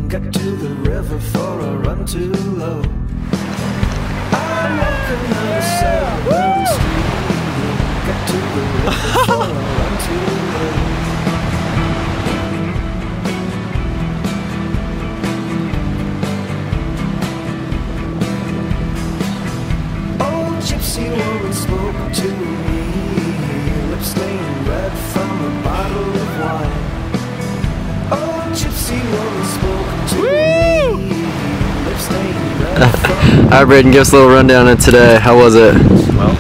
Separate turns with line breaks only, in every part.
Got to the river for a run too low. I'm walking on the southern street. Got to the river for a run too low. Old gypsy woman spoke to me, lips stained red from a bottle of wine. Old gypsy woman spoke to me, lips stained red from.
Alright, Braden, give us a little rundown of today. How was it?
Well,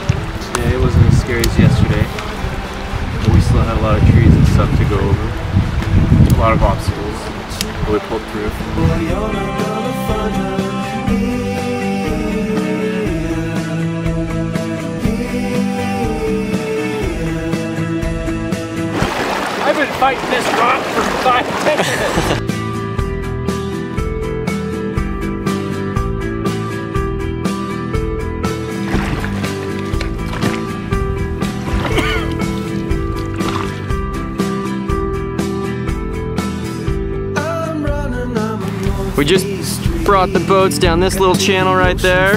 today wasn't as scary as yesterday, but we still had a lot of trees and stuff to go over. A lot of obstacles, but we pulled through.
Well, you're not gonna find her here.
I've been fighting this rock for 5 minutes.
We just brought the boats down this little channel right there.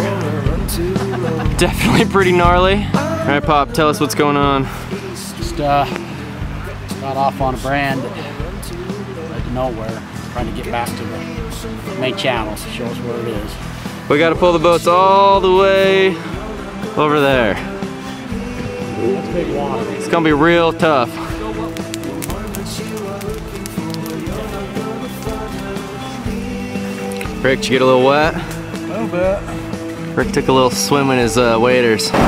Definitely pretty gnarly. Alright, Pop, tell us what's going on.
Just got off on a brand out of nowhere, trying to get back to the main channel to show us where it is.
We gotta pull the boats all the way over there.
That's big water.
It's gonna be real tough. Rick, did you get a little wet?
A little bit.
Rick took a little swim in his waders. Woo!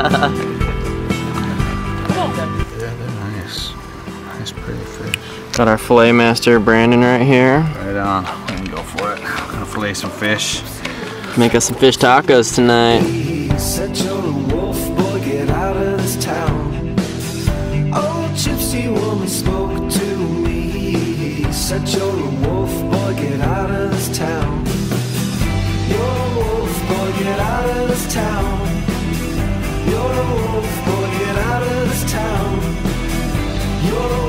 Yeah, they're nice. Nice, pretty fish.
Got our fillet master Brandon right here.
Right on. We're gonna go for it. Gonna fillet some fish.
Make us some fish tacos tonight.
He said, "You're a wolf, boy, get out of this town." Old gypsy woman spoke to me. He said, "You're a wolf, boy, get out of this town." You're a wolf, boy, get out of this town. You're a wolf, boy, get out of this town. You're a